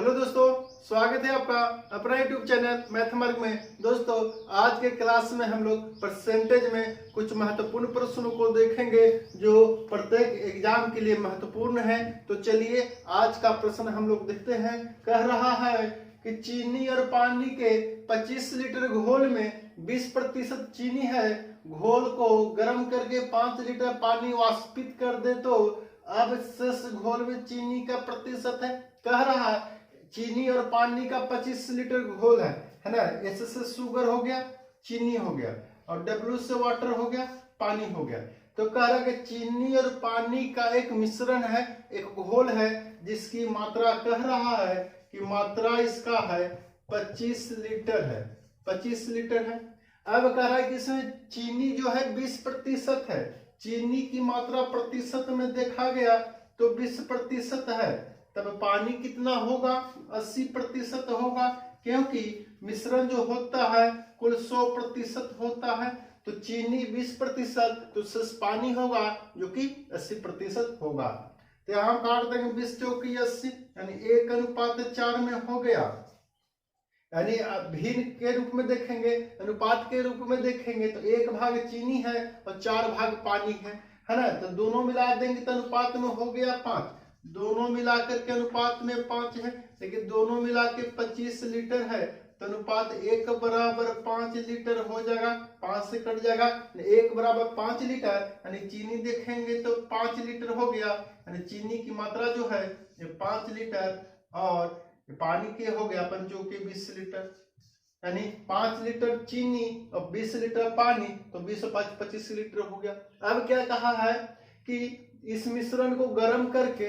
Hello दोस्तों, स्वागत है आपका अपना यूट्यूब चैनल मैथमार्क में। दोस्तों, आज के क्लास में हम लोग परसेंटेज में कुछ महत्वपूर्ण प्रश्नों को देखेंगे जो प्रत्येक एग्जाम के लिए महत्वपूर्ण है। तो चलिए आज का प्रश्न हम लोग देखते हैं। कह रहा है कि चीनी और पानी के 25 लीटर घोल में 20% चीनी है। घोल को गर्म करके 5 लीटर पानी वाष्पित कर दे तो अब शेष घोल में चीनी का प्रतिशत है। कह रहा है चीनी और पानी का 25 लीटर घोल है ना। एस से शुगर हो गया, चीनी हो गया, और डब्ल्यू से वाटर हो गया, पानी हो गया। तो कह रहा है कि चीनी और पानी का एक मिश्रण है, एक घोल है, जिसकी मात्रा कह रहा है कि मात्रा इसका है 25 लीटर है। 25 लीटर है। अब कह रहा है कि इसमें चीनी जो है 20% है। चीनी की मात्रा प्रतिशत में देखा गया तो 20% है। तब पानी कितना होगा? 80% होगा, क्योंकि मिश्रण जो होता है कुल 100% होता है। तो चीनी 20%, तो शेष पानी होगा जो कि 80% होगा। तो यहां काट देंगे 20 चौकी 80, यानी 1:4 में हो गया। यानी भिन्न के रूप में देखेंगे, अनुपात के रूप में देखेंगे तो 1 भाग चीनी है और 4 भाग पानी है ना। तो दोनों मिला देंगे तो अनुपात में हो गया 5। दोनों मिलाकर के अनुपात में 5 है, लेकिन दोनों मिला के 25 लीटर है। तो अनुपात 1 बराबर 5 लीटर हो जाएगा। 5 से कट जाएगा, 1 बराबर 5 लीटर, यानी चीनी देखेंगे तो 5 लीटर हो गया। यानी चीनी की मात्रा जो है ये 5 लीटर, और पानी के हो गया 5 के 20 लीटर, यानी 5 लीटर चीनी और 20 लीटर पानी, तो 20 और 5 25 लीटर हो गया। अब क्या कहा है कि इस मिश्रण को गर्म करके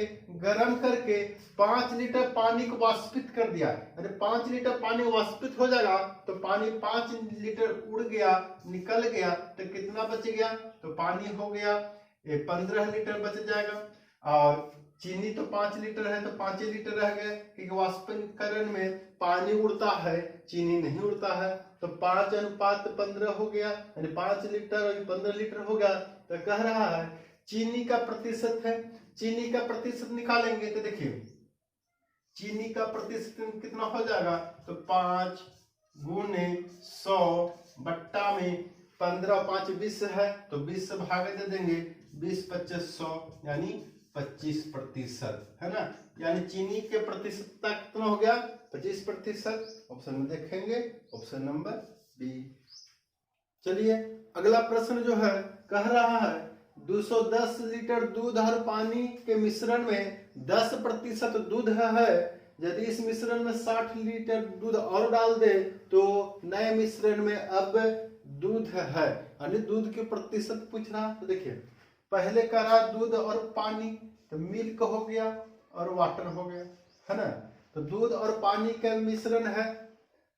5 लीटर पानी को वाष्पित कर दिया। अरे 5 लीटर पानी वाष्पित हो जाएगा तो पानी 5 लीटर उड़ गया, निकल गया, तो कितना बच गया? तो पानी हो गया 15 लीटर बच जाएगा। और चीनी तो 5 लीटर है, तो 5 लीटर रह गए, क्योंकि वाष्पीकरण में पानी उड़ता है, चीनी नहीं उड़ता है। तो 5:15 हो गया, यानी 5 लीटर और 15 लीटर हो गया। तो कह रहा है चीनी का प्रतिशत है। चीनी का प्रतिशत निकालेंगे तो देखिए चीनी का प्रतिशत कितना हो जाएगा? तो 5 गुने 100 बट्टा में 15, 5 20 है, तो 20 से भाग दे देंगे। 20 25 100, यानी 25% है ना। यानी चीनी के प्रतिशतता कितना हो गया? 25%। ऑप्शन में देखेंगे, ऑप्शन नंबर बी। चलिए अगला प्रश्न जो है कह रहा है 210 लीटर दूध और पानी के मिश्रण में 10% दूध है। यदि इस मिश्रण में 60 लीटर दूध और डाल दे तो नए मिश्रण में अब दूध है, यानी दूध के प्रतिशत पूछ रहा। तो देखिए पहले करा दूध और पानी, तो मिल्क हो गया और वाटर हो गया, है ना। तो दूध और पानी का मिश्रण है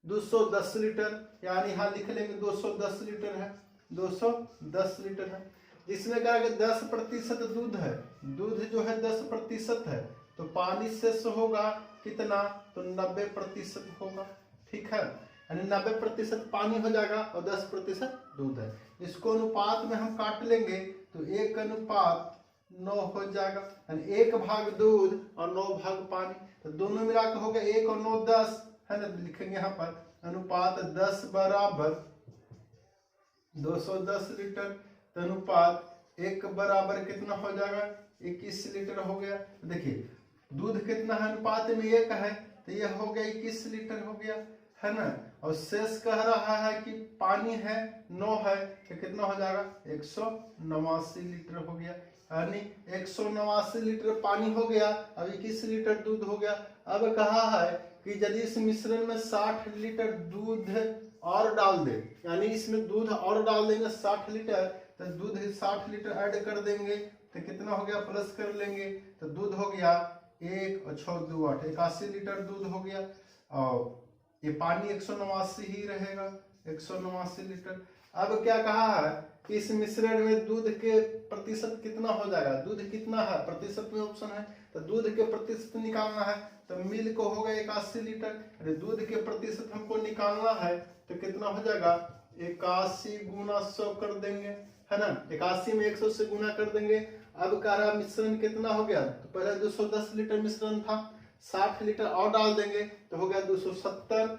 210 लीटर, यानी यहां लिख लेंगे 210 लीटर है। 210 लीटर है, जिसमें क्या है 10% दूध है। दूध जो है 10% है, तो पानी शेष होगा कितना? तो 90% होगा। ठीक है, यानी 90% पानी हो जाएगा और 10% दूध है। इसको अनुपात में हम काट लेंगे तो 1:9 हो जाएगा, यानी 1 भाग दूध और 9 भाग पानी। तो दोनों मिलाकर हो गया 1 और 9 10, है ना। लिखेंगे यहाँ पर अनुपात 10 बराबर 210 लीटर। तो अनुपात 1 बराबर कितना हो जाएगा? 21 लीटर हो गया। देखिए दूध कितना है? अनुपात में 1 है, तो यह हो गया 21 लीटर हो गया, है ना। और शेष कह रहा है कि पानी है 9 है, तो कितना हो जाएगा? 189 लीटर हो गया, यानी 189 लीटर पानी हो गया। अब 21 लीटर दूध हो गया। अब कहा है कि यदि इस मिश्रण में 60 लीटर दूध और डाल दे, यानी इसमें दूध और डाल देंगे 60 लीटर, तो दूध 60 लीटर ऐड कर देंगे तो कितना हो गया? प्लस कर लेंगे तो दूध हो गया 1 और 6 2 8, 81 लीटर दूध हो गया। और ये पानी 189 ही रहेगा, 189 लीटर। अब क्या कहा है कि इस मिश्रण में दूध के प्रतिशत कितना हो जाएगा? दूध कितना है? प्रतिशत में ऑप्शन है, तो दूध के प्रतिशत निकालना है। तो मिल्क होगा 81 लीटर, दूध के प्रतिशत हमको निकालना है, तो कितना हो जाएगा? 81 गुना 100 कर देंगे, है ना। 81 में 100 से गुना कर देंगे। अब कह रहा मिश्रण कितना हो गया? तो पहले 210 लीटर मिश्रण था, 60 लीटर और डाल देंगे तो हो गया 270।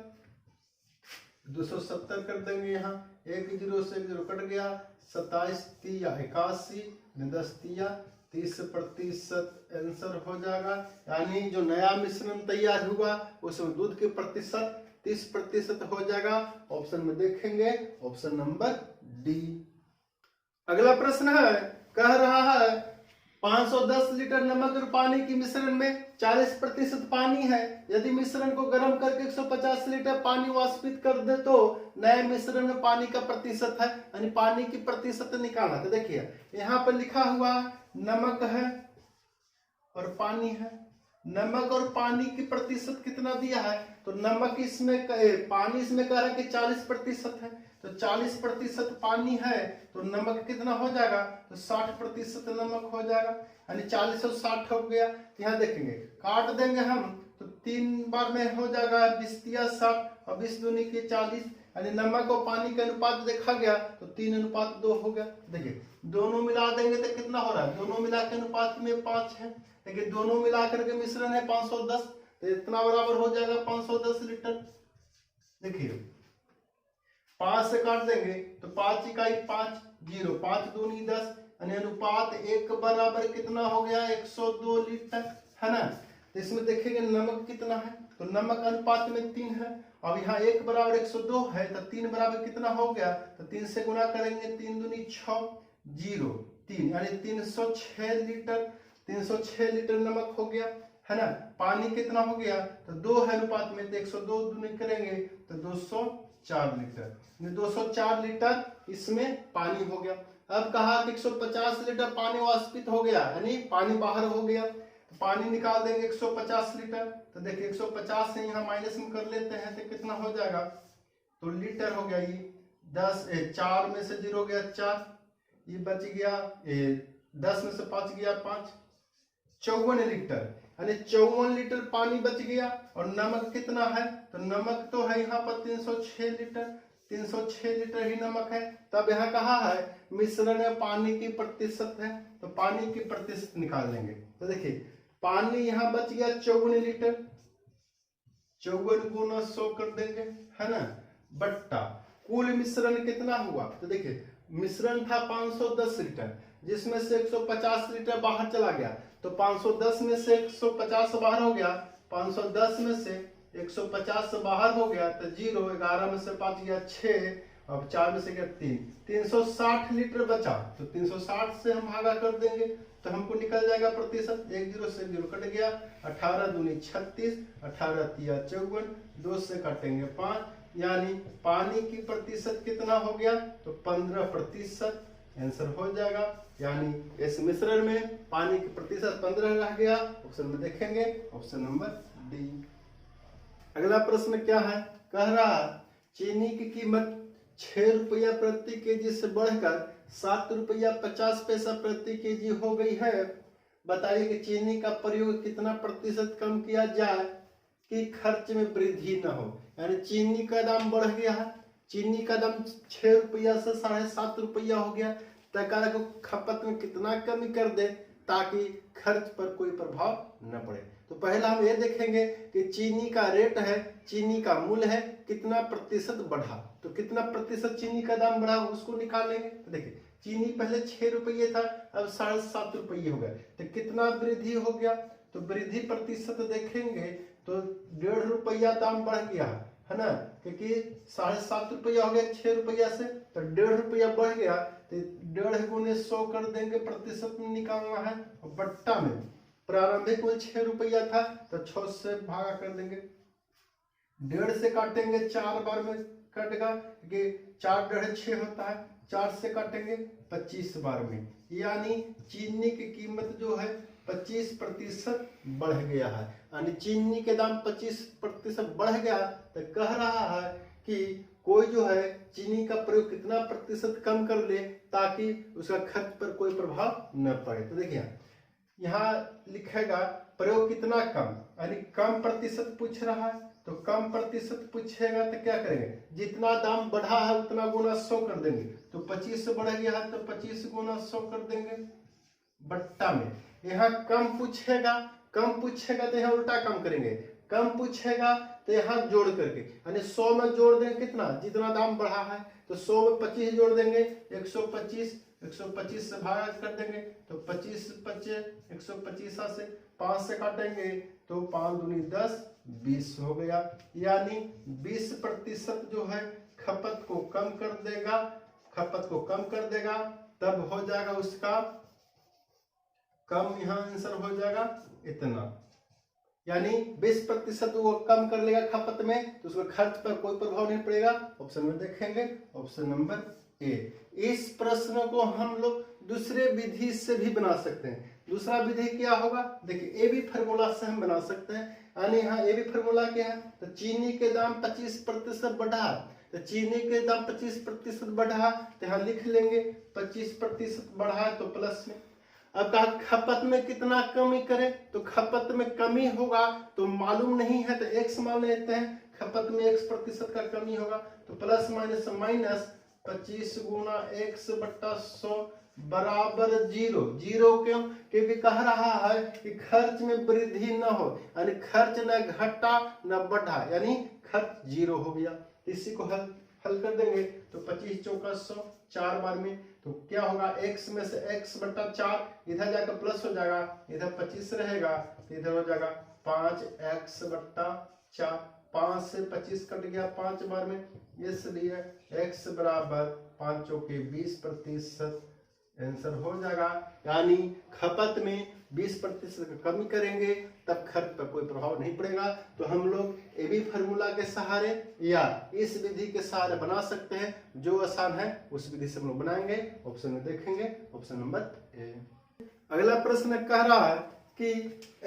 270 कर देंगे, यहाँ 1 0 से 1 0 कट गया, 27 3 81, 10 3 30% आंसर हो जाएगा। यानी जो नया मिश्रण तैयार हुआ उसमें दूध के प्रतिशत 30% हो जाएगा। ऑप्शन में देखेंगे ऑप्शन नंबर डी। अगला प्रश्न है, कह रहा है 510 लीटर नमक और पानी की मिश्रण में 40% पानी है। यदि मिश्रण को गर्म करके 150 लीटर पानी वाष्पित कर दे तो नए मिश्रण में पानी का प्रतिशत है, यानी पानी की प्रतिशत निकालना। तो देखिए यहाँ पर लिखा हुआ नमक है और पानी है। नमक और पानी की प्रतिशत कितना दिया है, तो नमक इसमें पानी इसमें कह रहा है कि 40% है, तो 40% पानी है तो नमक कितना हो जाएगा, तो 60% नमक हो जाएगा, यानी 40 और 60 हो गया। यहाँ देखेंगे काट देंगे हम तो 3 बार में हो जाएगा 20 तिया 60 और 20 दूनी के 40, यानी नमक और पानी का अनुपात देखा गया तो 3:2 हो गया। देखिए दोनों मिला देंगे तो कितना हो रहा है, दोनों मिला के अनुपात में 5 है, लेकिन दोनों मिलाकर के मिश्रण है 510, तो इतना बराबर हो जाएगा 510 लीटर। देखिए 5 से काट देंगे तो 5 इकाई 5 0 5 दूनी 10, यानी अनुपात 1 बराबर कितना हो गया 102 लीटर, है ना। तो इसमें देखेंगे नमक कितना है, तो नमक अनुपात में 3 है। अब यहाँ 1 बराबर 102 है तो 3 बराबर कितना हो गया, तो 3 से गुना करेंगे 3 दूनी 6 0 3, यानी 306 लीटर। 306 लीटर नमक हो गया, है ना। पानी कितना हो गया, तो 2 है अनुपात में, तो 102 दूनी करेंगे तो 204 लीटर, 204 लीटर इसमें पानी हो गया। अब कहा कि 150 लीटर पानी वाष्पित हो गया, यानी पानी बाहर हो गया, तो पानी निकाल देंगे 150 लीटर। तो देखिए 150 से यहाँ माइनस में कर लेते हैं तो कितना हो जाएगा, तो लीटर हो गया ये 10 4 में से 0 गया 4, ये बच गया 10 में से 5 गया 5, 54 लीटर, यानी 54 लीटर पानी बच गया। और नमक कितना है, तो नमक तो है यहाँ पर 306 लीटर, 306 लीटर ही नमक है। तब यहाँ कहा है मिश्रण में पानी की प्रतिशत है, तो पानी की प्रतिशत निकाल लेंगे। तो देखिए पानी यहाँ बच गया 54 लीटर, 54 गुना 100 कर देंगे, है ना, बट्टा कुल मिश्रण कितना हुआ। तो देखिए मिश्रण था 510 लीटर, जिसमें से 150 लीटर बाहर चला गया, तो 510 में से 150 बाहर हो गया, 510 में से 150 बाहर हो गया तो 0, 11 में से 5 गया 6, अब 4 में से गया 3, 360 लीटर बचा। तो 360 से हम भागा कर देंगे तो हमको निकल जाएगा प्रतिशत, 1 0 से 0 कट गया, 18 दूनी 36, 18 तिया 54, 2 से काटेंगे 5, यानी पानी की प्रतिशत कितना हो गया, तो 15% आंसर हो जाएगा। यानी इस मिश्रण में पानी की प्रतिशत 15 रह गया। ऑप्शन में देखेंगे ऑप्शन नंबर डी। अगला प्रश्न क्या है, कह रहा चीनी की कीमत 6 रुपया प्रति केजी से बढ़कर 7 रुपया 50 पैसा प्रति केजी हो गई है। बताइए कि चीनी का प्रयोग कितना प्रतिशत कम किया जाए कि खर्च में वृद्धि न हो। यानी चीनी का दाम बढ़ गया है, चीनी का दाम 6 रुपया से 7.5 रुपया हो गया, सरकार को खपत में कितना कमी कर दे ताकि खर्च पर कोई प्रभाव न पड़े। तो पहला हम ये देखेंगे कि चीनी का रेट है, चीनी का मूल्य है, कितना प्रतिशत बढ़ा, तो कितना प्रतिशत चीनी का दाम बढ़ा उसको निकालेंगे। तो देखिए चीनी पहले 6 रुपये था, अब 7.5 रुपये हो गया, तो कितना वृद्धि हो गया, तो वृद्धि प्रतिशत देखेंगे तो 1.5 रुपया दाम बढ़ गया, है ना, क्योंकि 7.5 रुपया हो गया 6 रुपया से, तो 1.5 रुपया बढ़ गया, तो 1.5 गुने 100 कर देंगे, प्रतिशत में निकालना है। और बट्टा में प्रारंभिक मूल्य 6 रुपया था तो 6 से भागा कर देंगे, 1.5 से काटेंगे 4 बार में कटेगा, क्योंकि 4 1.5 6 होता है, 4 से काटेंगे 25 बार में, यानी चीनी की कीमत जो है 25% बढ़ गया है। यानी चीनी के दाम 25% बढ़ गया, तो कह रहा है कि कोई जो है चीनी का प्रयोग कितना प्रतिशत कम कर ले ताकि उसका खर्च पर कोई प्रभाव न पड़े। तो देखिए यहाँ लिखेगा प्रयोग कितना कम, यानी कम प्रतिशत पूछ रहा है, तो कम प्रतिशत पूछेगा तो क्या करेंगे, जितना दाम बढ़ा है उतना गुना 100 कर देंगे, तो 25 से बढ़ गया है तो 25 गुना 100 कर देंगे बट्टा में। यहाँ कम पूछेगा, कम पूछेगा तो यहाँ उल्टा कम करेंगे, कम पूछेगा तो यहाँ जोड़ करके, यानी 100 में जोड़ देंगे कितना, जितना दाम बढ़ा है तो 100 में 25 जोड़ देंगे 125, 125 से भाग कर देंगे तो 25 25 125 से 5 से काटेंगे तो 5 दूनी 10, 20 हो गया। यानी 20% जो है खपत को कम कर देगा, खपत को कम कर देगा, तब हो जाएगा उसका कम, यहाँ आंसर हो जाएगा इतना। यानी 20% वो कम कर लेगा खपत में तो उसका खर्च पर कोई प्रभाव नहीं पड़ेगा। ऑप्शन में देखेंगे ऑप्शन नंबर ए। इस प्रश्न को हम लोग दूसरे विधि से भी बना सकते हैं। दूसरा विधि क्या होगा, देखिए ए बी फार्मूला से हम बना सकते हैं। यानी यहाँ ए बी फार्मूला क्या है, तो चीनी के दाम 25% बढ़ा, तो चीनी के दाम 25% बढ़ा तो यहाँ लिख लेंगे 25% बढ़ा तो प्लस में। अब कहा खपत में कितना कमी करें, तो खपत में कमी होगा तो मालूम नहीं है तो x मान लेते हैं, खपत में x% का कमी होगा तो प्लस माइनस माइनस 25 गुना x बट्टा 100 बराबर 0। 0 क्यों, क्योंकि कह रहा है कि खर्च में वृद्धि न हो, यानी खर्च न घटा न बढ़ा, यानी खर्च 0 हो गया। इसी को हल कर देंगे तो 25 चौका 100, 4 बार में तो क्या होगा, x में से x बट्टा 4 इधर जाकर प्लस हो जाएगा, इधर 25 रहेगा तो इधर हो जाएगा 5x बट्टा 4, 5 से 25 कट गया 5 बार में, इसलिए x बराबर 5 चौके 20% आंसर हो जाएगा। यानी खपत में 20% की कमी करेंगे तब खर्च पर कोई प्रभाव नहीं पड़ेगा। तो हम लोग ए बी फार्मूला के सहारे या इस विधि के सहारे बना सकते हैं, जो आसान है उस विधि से हम लोग बनाएंगे। ऑप्शन में देखेंगे ऑप्शन नंबर ए। अगला प्रश्न कह रहा है कि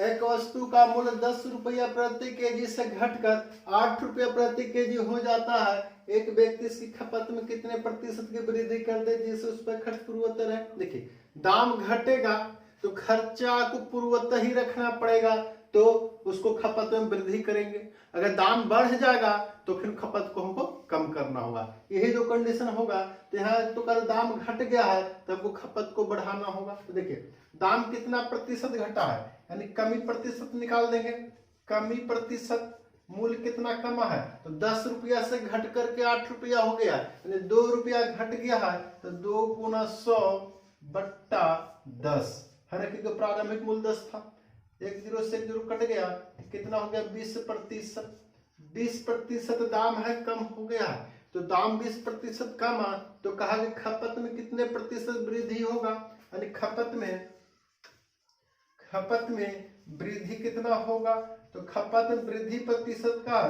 एक वस्तु का मूल्य 10 रुपया प्रति केजी से घटकर 8 रुपया प्रति केजी हो जाता है। एक व्यक्ति इसकी खपत में कितने प्रतिशत की वृद्धि कर दे जिससे उस पर खर्च पूर्वोत्तर है। देखिए दाम घटेगा तो खर्चा को पूर्वोत्तर ही रखना पड़ेगा, तो उसको खपत में वृद्धि करेंगे। अगर दाम बढ़ जाएगा तो फिर खपत को हमको कम करना होगा। यही जो कंडीशन होगा, तो यहाँ तो कल दाम घट गया है तो हमको खपत को बढ़ाना होगा। तो देखिए दाम कितना प्रतिशत घटा है, यानी कमी प्रतिशत निकाल देंगे। कमी प्रतिशत मूल्य कितना कमा है, तो 10 रुपया से घट करके 8 रुपया हो गया, यानी 2 रुपया घट गया है तो 2 गुना 100 बट्टा 10 है ना, क्योंकि प्रारंभिक मूल्य 10 था। 1 0 से 1 0 कट गया, कितना हो गया 20%। 20% दाम है कम हो गया, तो दाम 20% कम आ तो कहा कि खपत में कितने प्रतिशत वृद्धि होगा, यानी खपत में वृद्धि कितना होगा, तो खपत में वृद्धि प्रतिशत का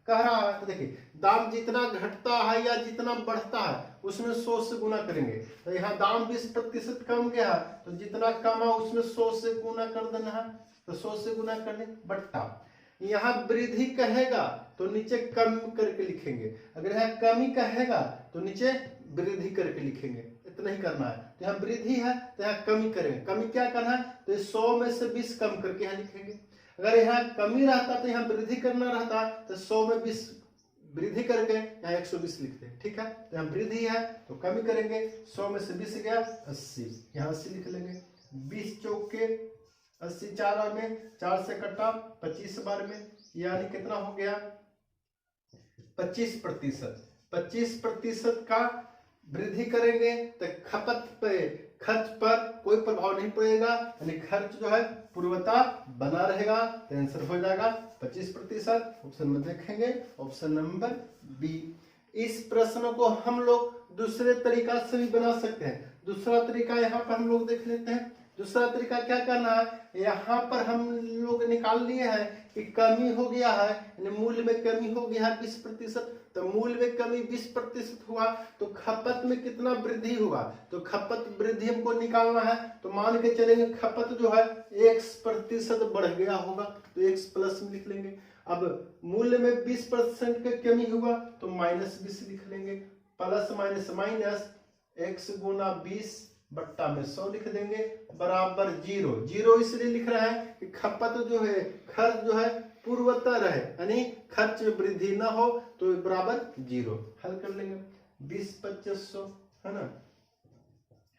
कह रहा है। तो देखिए दाम जितना घटता है या जितना बढ़ता है उसमें 100 से गुना करेंगे। तो यहाँ दाम 20% कम गया तो जितना कमा उसमें 100 से गुना कर देना है, तो 100 से गुना करने बट्टा। यहाँ वृद्धि कहेगा तो नीचे कम करके लिखेंगे, अगर यहाँ कमी कहेगा तो नीचे वृद्धि करके लिखेंगे, इतना ही करना है। तो यहाँ वृद्धि है तो यहाँ कमी करेंगे। कमी क्या करना है, तो 100 में से 20 कम करके यहाँ लिखेंगे। अगर यहाँ कमी रहता तो यहाँ वृद्धि करना रहता, तो 100 में 20 वृद्धि करके यहाँ 120 लिखते हैं। ठीक है, तो यहाँ वृद्धि है तो कमी करेंगे, 100 में से 20 गया 80, यहाँ 80 लिख लेंगे। 20 चौके 80, 4 बार में 4 से कटा 25 बार में, यानी कितना हो गया 25%। 25% का वृद्धि करेंगे तो खपत पे खर्च पर कोई प्रभाव नहीं पड़ेगा, यानी खर्च जो है पूर्वता बना रहेगा, तो आंसर हो जाएगा 25%। ऑप्शन में देखेंगे ऑप्शन नंबर बी। इस प्रश्न को हम लोग दूसरे तरीका से भी बना सकते हैं। दूसरा तरीका यहाँ पर हम लोग देख लेते हैं। दूसरा तरीका क्या करना है, यहाँ पर हम लोग निकाल लिए हैं कि कमी हो गया है, यानी मूल्य में कमी हो गया है 20%, तो मूल्य में कमी 20% हुआ तो खपत में कितना वृद्धि हुआ, तो खपत वृद्धि हमको निकालना है। तो मान के चलेंगे खपत जो है x% बढ़ गया होगा तो x प्लस में लिख लेंगे। अब मूल्य में 20% का कमी हुआ तो -20 लिख लेंगे। प्लस माइनस माइनस x गुना 20 बट्टा में 100 लिख देंगे बराबर 0। 0 इसलिए लिख रहा है कि खपत जो है, खर्च जो है पूर्वोत्तर है, यानी खर्च में वृद्धि ना हो तो बराबर 0। हल कर लेंगे 20 2500 है ना,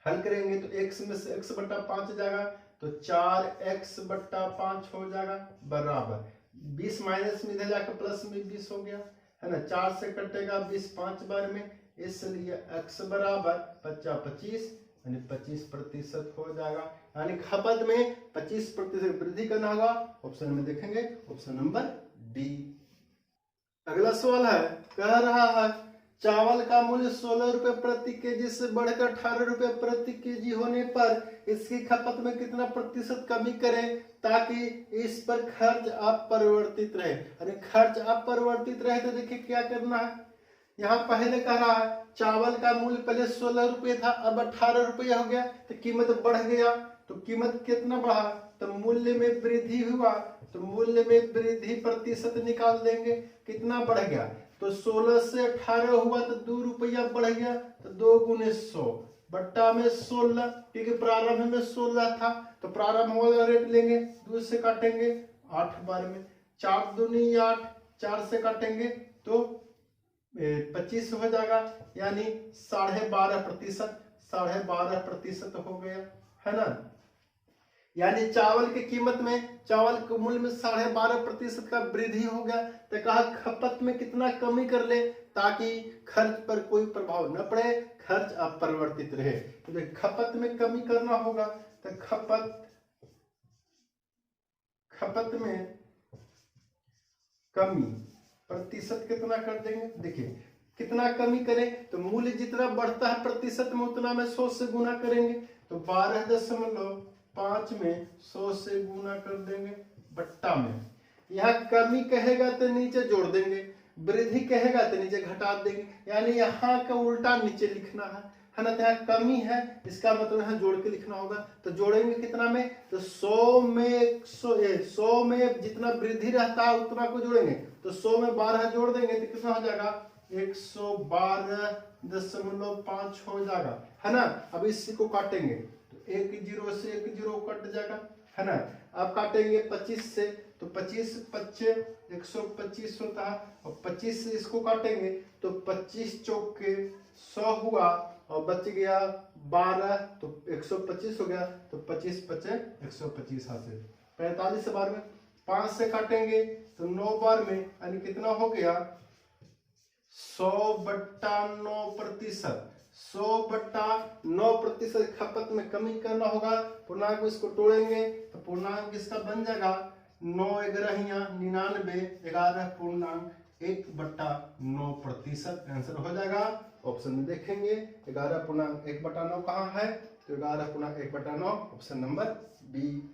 हल करेंगे तो x में से x बट्टा 5 जाएगा तो 4x/5 हो जाएगा बराबर 20 माइनस में इधर जाकर प्लस में 20 हो गया है ना। 4 से कटेगा 20 5 बार में, इसलिए x बराबर 25 यानी 25% हो जाएगा। यानी खपत में 25% वृद्धि करना होगा। ऑप्शन में देखेंगे ऑप्शन नंबर डी। अगला सवाल है, कह रहा है चावल का मूल्य 16 रुपए प्रति केजी से बढ़कर 18 रुपए प्रति केजी होने पर इसकी खपत में कितना प्रतिशत कमी करें ताकि इस पर खर्च अपरिवर्तित रहे। अरे खर्च अपरिवर्तित रहे तो देखिए क्या करना है। यहाँ पहले कह रहा है चावल का मूल्य पहले 16 रुपये था, अब 18 रुपये हो गया, तो कीमत बढ़ गया। तो कीमत कितना बढ़ा, तो मूल्य में वृद्धि हुआ, तो मूल्य में वृद्धि प्रतिशत निकाल देंगे। कितना बढ़ गया, तो 16 से 18 हुआ तो 2 रुपया बढ़ गया, तो 2 गुने 100 बट्टा में 16, क्योंकि प्रारंभ में 16 था तो प्रारंभ वाला रेट लेंगे, 2 से काटेंगे 8 बार में, 4 दूनी 8, 4 से काटेंगे तो 25 हो जाएगा, यानी 12.5%, 12.5% हो गया है ना। यानी चावल की कीमत में, चावल के मूल्य में 12.5% का वृद्धि हो गया। तो कहा खपत में कितना कमी कर ले ताकि खर्च पर कोई प्रभाव न पड़े, खर्च अपरिवर्तित रहे। तो खपत में कमी करना होगा, तो खपत में कमी प्रतिशत कितना कर देंगे। देखिए कितना कमी करें, तो मूल्य जितना बढ़ता है प्रतिशत में उतना में 100 से गुना करेंगे, तो 12.5 में 100 से गुना कर देंगे बट्टा में। यहाँ कमी कहेगा तो नीचे जोड़ देंगे, वृद्धि कहेगा तो नीचे घटा देंगे, यानी यहाँ का उल्टा नीचे लिखना है ना। तो यहाँ कमी है, इसका मतलब यहाँ जोड़ के लिखना होगा। तो जोड़ेंगे कितना में, तो 100 में जितना वृद्धि रहता है उतना को जोड़ेंगे, तो 100 में 12 जोड़ देंगे तो कितना हो जाएगा 112.5 हो जाएगा है ना। अब इसी को काटेंगे तो 1 0 से 1 0 कट जाएगा है ना। अब काटेंगे 25 से, तो 25 25 125 होता है, और 25 से इसको काटेंगे तो 25 चौक के 100 हुआ और बच गया 12, तो 125 हो गया, तो 25 25 125 हासिल। 45 बार में 5 से काटेंगे तो 9 बार में, यानी कितना हो गया 100/9%। 100/9% खपत में कमी करना होगा। पूर्णांक में इसको तोड़ेंगे तो पूर्णांक इसका बन जाएगा 9 11 99, 11.1/9% आंसर हो जाएगा। ऑप्शन में देखेंगे 11.1/9 कहाँ है, तो 11.1/9 ऑप्शन नंबर बी।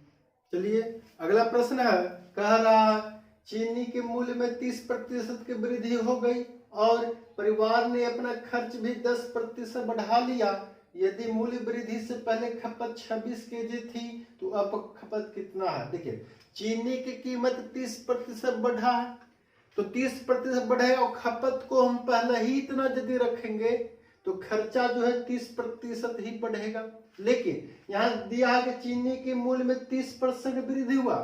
चलिए अगला प्रश्न है, कह रहा है चीनी के मूल्य में 30% की वृद्धि हो गई और परिवार ने अपना खर्च भी 10% बढ़ा लिया। यदि मूल्य वृद्धि से पहले खपत 26 केजी थी तो अब खपत कितना है। देखिए चीनी की कीमत 30% बढ़ा है, तो 30% बढ़े और खपत को हम पहले ही इतना यदि रखेंगे तो खर्चा जो है 30% ही बढ़ेगा। लेकिन यहाँ दिया है कि चीनी के मूल्य में 30% वृद्धि हुआ,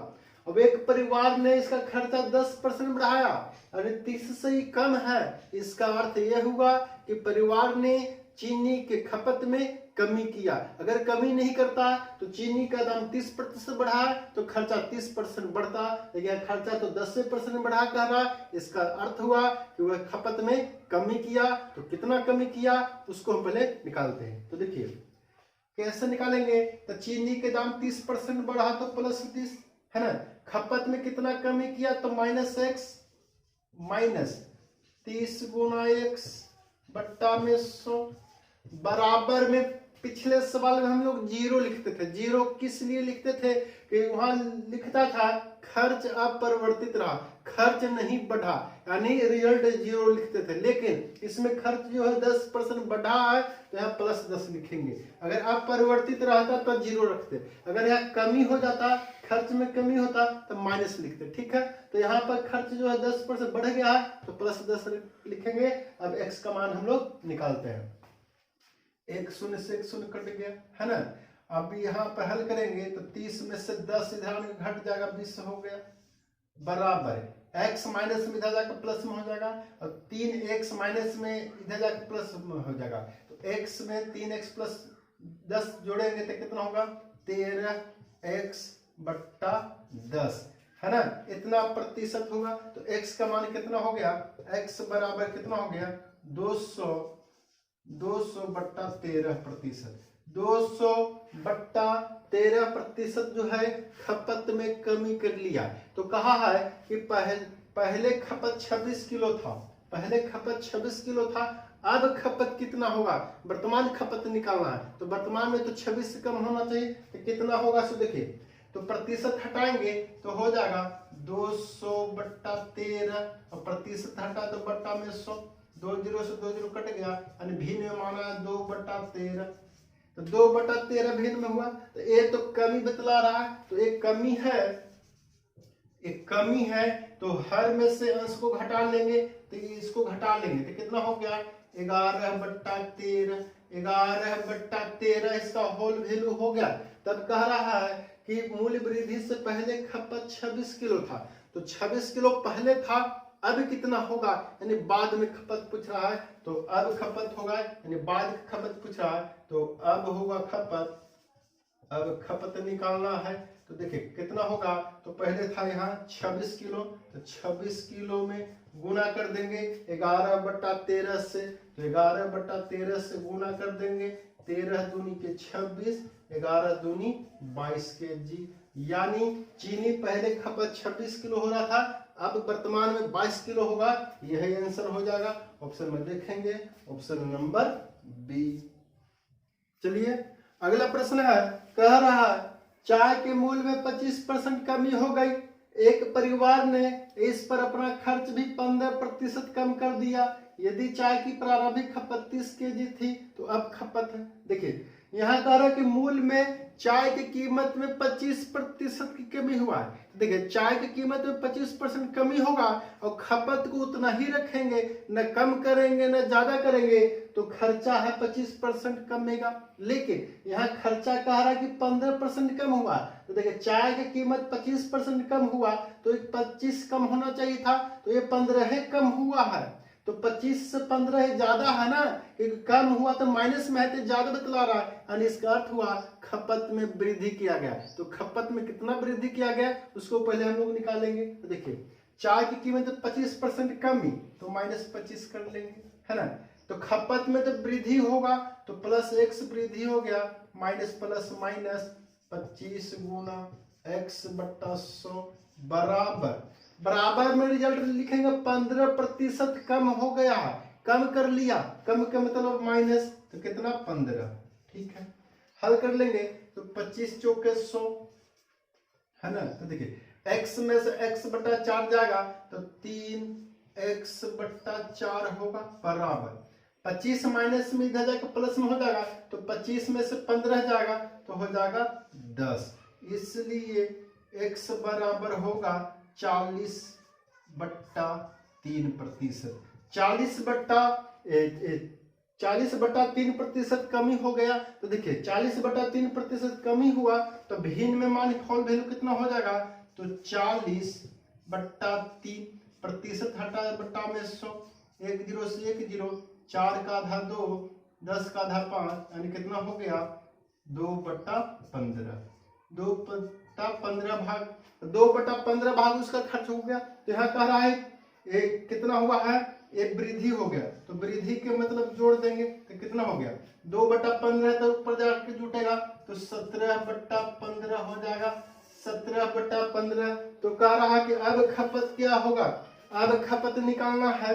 अब एक परिवार ने इसका खर्चा 10% बढ़ाया, अरे 30 से ही कम है। इसका अर्थ यह हुआ कि परिवार ने चीनी के खपत में कमी किया। अगर कमी नहीं करता तो चीनी का दाम 30% बढ़ा तो खर्चा 30% बढ़ता, लेकिन खर्चा तो 10% बढ़ा कर रहा। इसका अर्थ हुआ कि वह खपत में कमी किया। तो कितना कमी किया उसको हम पहले निकालते हैं। तो देखिए कैसे निकालेंगे, तो चीनी के दाम 30% बढ़ा तो +30 है ना। खपत में कितना कमी किया तो -x, -30 गुना x बट्टा में 100 बराबर में। पिछले सवाल में हम लोग 0 लिखते थे। 0 किस लिए लिखते थे कि वहां लिखता था खर्च अपरिवर्तित रहा, खर्च नहीं बढ़ा, यानी रिजल्ट 0 लिखते थे। लेकिन इसमें खर्च जो है 10% बढ़ा है तो यहाँ +10 लिखेंगे। अगर अपरिवर्तित रहता तो 0 रखते। अगर यहाँ कमी हो जाता, खर्च में कमी होता तो माइनस लिखते। ठीक है, तो यहाँ पर खर्च जो है 10% बढ़ गया है तो +10 लिखेंगे। अब x का मान हम लोग निकालते हैं। 1 0 से 1 0 कट गया है ना। अब यहाँ पर हल करेंगे तो 30 में से 10 इधर घट जाएगा, 20 हो गया बराबर x माइनस में इधर जाकर प्लस में हो जाएगा और 3x माइनस में इधर जाकर प्लस में हो जाएगा। तो x में 3x + 10 जोड़ेंगे तो कितना होगा 13 x बट्टा 10 है ना, इतना प्रतिशत होगा। तो x का मान कितना हो गया, x बराबर कितना हो गया 200 बट्टा 13%। 200 बट्टा 13% जो है खपत में कमी कर लिया। तो कहा है कि पहले खपत 26 किलो था, पहले खपत 26 किलो था, अब खपत कितना होगा, वर्तमान खपत निकालना है। तो वर्तमान में तो 26 से कम होना चाहिए, तो कितना होगा सो देखिए, तो प्रतिशत हटाएंगे तो हो जाएगा 200 बट्टा 13 और प्रतिशत हटा तो बट्टा में 100, 2 जीरो से 2 जीरो कट गया, यानी भिन्न में माना 2 बट्टा 13। तो 2 बट्टा 13 भिन्न में हुआ, तो ये तो कमी बतला रहा है, तो एक कमी है, एक कमी है, तो हर में से अंश को घटा लेंगे, तो इसको घटा लेंगे तो कितना हो गया 11 बट्टा 13, 11 बट्टा 13 इसका होल वैल्यू हो गया। तब कह रहा है कि मूल्य वृद्धि से पहले खपत 26 किलो था, तो 26 किलो पहले था, अब कितना होगा, यानी बाद में खपत पूछ रहा है, तो अब खपत होगा, यानी बाद की खपत पूछ रहा है, तो अब होगा खपत, अब खपत निकालना है। तो देखिए कितना होगा, तो पहले था यहाँ 26 किलो, तो 26 किलो में गुना कर देंगे 11 बट्टा 13 से, तो 11 बट्टा 13 से गुना कर देंगे, 13 दूनी के 26, 11 दूनी 22 kg, यानी चीनी पहले खपत 26 किलो हो रहा था, अब वर्तमान में 22 किलो होगा। यही आंसर हो जाएगा, ऑप्शन में देखेंगे, ऑप्शन नंबर बी। चलिए अगला प्रश्न है, कह रहा है चाय के मूल्य में 25% कमी हो गई, एक परिवार ने इस पर अपना खर्च भी 15% कम कर दिया। यदि चाय की प्रारंभिक खपत 30 kg थी तो अब खपत है, देखिए यहाँ कह रहा है कि मूल्य में चाय की कीमत में 25% की कमी हुआ है। देखिए चाय की कीमत में 25% कमी होगा और खपत को उतना ही रखेंगे, न कम करेंगे न ज्यादा करेंगे, तो खर्चा है 25% कमेगा। लेकिन यहाँ खर्चा कह रहा है कि 15% कम हुआ, तो देखिए चाय की कीमत 25% कम हुआ, तो 25 कम होना चाहिए था, तो ये 15 कम हुआ है। तो 25 से 15 ज्यादा है ना, क्योंकि कम हुआ तो माइनस में है, तो ज्यादा बतला रहा है, यानी इसका अर्थ हुआ खपत में वृद्धि किया गया। तो खपत में कितना वृद्धि किया गया उसको पहले हम लोग निकालेंगे। तो देखिए चाय की कीमत 25% कमी, तो -25 कर लेंगे, है ना। तो खपत में तो वृद्धि होगा, तो +x वृद्धि हो गया, माइनस प्लस माइनस 25 गुना x बट्टा 100 बराबर में रिजल्ट लिखेंगे 15% कम हो गया, कम कर लिया, कम का मतलब माइनस, तो कितना 15, ठीक है। हल कर लेंगे तो 25 चौके 100, है ना। तो देखिए x में से x बट्टा 4 जाएगा, तो 3x बट्टा 4 होगा, बराबर 25 माइनस में इधर जाकर प्लस में हो जाएगा, तो 25 में से 15 जाएगा तो हो जाएगा 10, इसलिए x बराबर होगा 40 बट्टा 3%। 40 बट्टा 3% कमी हो गया। तो देखिए 40 बट्टा 3% कमी हुआ, तो भिन्न में मान होल वैल्यू कितना हो जाएगा, तो 40 बट्टा 3% हटा बट्टा में 100, 1 जीरो से 1 जीरो, 4 का आधा 2, 10 का आधा 5, यानी कितना हो गया 2 बट्टा 15, 2 बट्टा 15 भाग, 2 बट्टा 15 भाग उसका खर्च हो गया। तो यहाँ कह रहा है ये कितना हुआ है, ये वृद्धि हो गया, तो वृद्धि के मतलब जोड़ देंगे तो कितना हो गया 2 बट्टा 15, तो ऊपर जाके जुटेगा तो 17 बट्टा 15 हो जाएगा, 17 बट्टा 15। तो कह रहा है कि अब खपत क्या होगा, अब खपत निकालना है,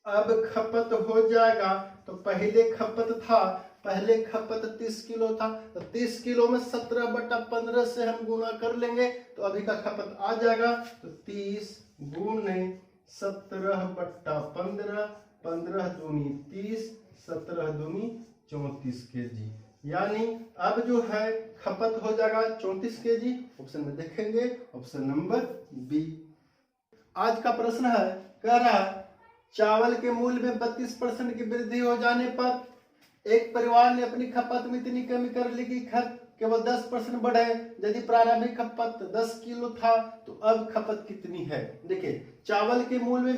अब खपत हो जाएगा। तो पहले खपत था, पहले खपत 30 किलो था, तो 30 किलो में 17 बट्टा 15 से हम गुना कर लेंगे, तो अभी का खपत आ जाएगा, तो 30 गुने 17 बट्टा 15, 15 दूनी 30, 17 दूनी 34 kg, यानी अब जो है खपत हो जाएगा 34 kg। ऑप्शन में देखेंगे, ऑप्शन नंबर बी। आज का प्रश्न है, कह रहा है चावल के मूल्य में 32% की वृद्धि हो जाने पर एक परिवार ने अपनी खपत में इतनी कमी कर ली कि खर्च केवल 10% बढ़े। यदि प्रारंभिक खपत 10 किलो था तो अब खपत कितनी है। देखिए चावल के मूल्य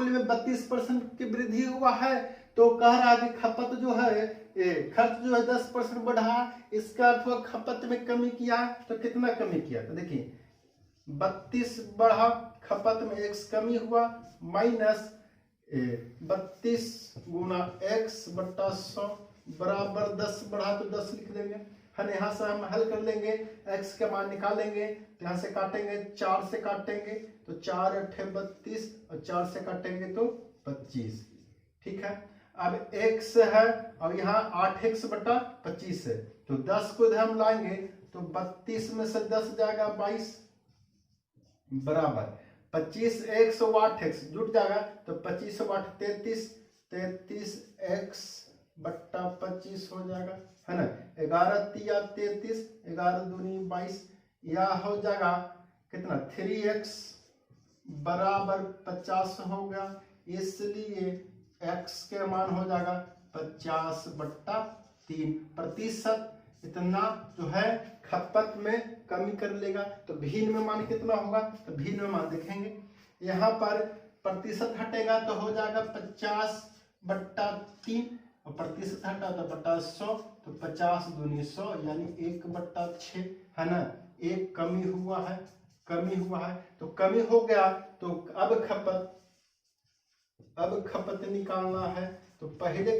में 32% की वृद्धि हुआ है, तो कह रहा है कि खपत जो है खर्च जो है 10% बढ़ा, इसका अर्थ हुआ खपत में कमी किया। तो कितना कमी किया? तो देखिए 32 बढ़ा, खपत में x कमी हुआ, माइनस 32 गुना x बट्टा 100 बराबर 10 बढ़ा तो 10 लिख देंगे, है ना। यहाँ से हम हल कर लेंगे, x का मान निकालेंगे तो यहाँ से काटेंगे, 4 से काटेंगे तो 4 अट्ठे 32 और 4 से काटेंगे तो 25, ठीक है। अब x है और यहाँ 8x बटा 25 है, तो 10 को इधर हम लाएंगे तो 32 में से 10 जाएगा 22 बराबर 25x और 8x जुट जाएगा तो 25 और 8 33, 33x बट्टा 25 हो जाएगा, है ना। 11 तिया 33, 11 दूनी 22, या हो जाएगा कितना 3x बराबर 50 हो गया, इसलिए x के मान हो जाएगा 50 बट्टा 3 प्रतिशत। इतना जो है खपत में कमी कर लेगा। तो भिन्न में मान कितना होगा? तो भिन्न में मान देखेंगे, यहाँ पर प्रतिशत हटेगा तो हो जाएगा 50 बट्टा 3 और प्रतिशत हटा तो बट्टा 100, तो 50 दूनी 100 यानी 1 बट्टा 6, है ना। एक कमी हुआ है, कमी हुआ है, तो कमी हो गया। तो अब खपत निकालना है। तो पहले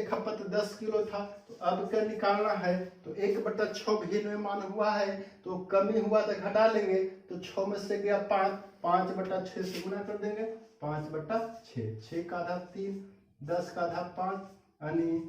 खपत 10 किलो था, तो अब क्या निकालना है? तो 1/6 भिन्न में मान हुआ है, तो कमी हुआ तो घटा लेंगे, तो 6 में से गया 5, 5/6 से गुना कर देंगे, 5/6, 6 का आधा 3, 10 का आधा 5 यानी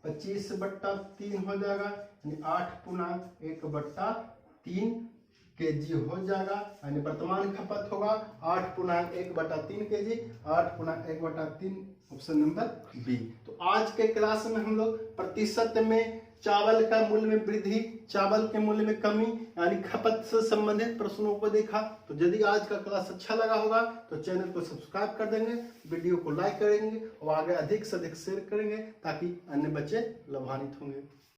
25/3 हो जाएगा, यानी 8/1/3 kg हो जाएगा। यानी वर्तमान खपत होगा 8/1/3 kg, 8/1/3 ऑप्शन नंबर बी। तो आज के क्लास में हम लोग प्रतिशत में चावल का मूल्य में वृद्धि, चावल के मूल्य में कमी यानी खपत से संबंधित प्रश्नों को देखा। तो यदि आज का क्लास अच्छा लगा होगा तो चैनल को सब्सक्राइब कर देंगे, वीडियो को लाइक करेंगे और आगे अधिक से अधिक शेयर करेंगे ताकि अन्य बच्चे लाभान्वित होंगे।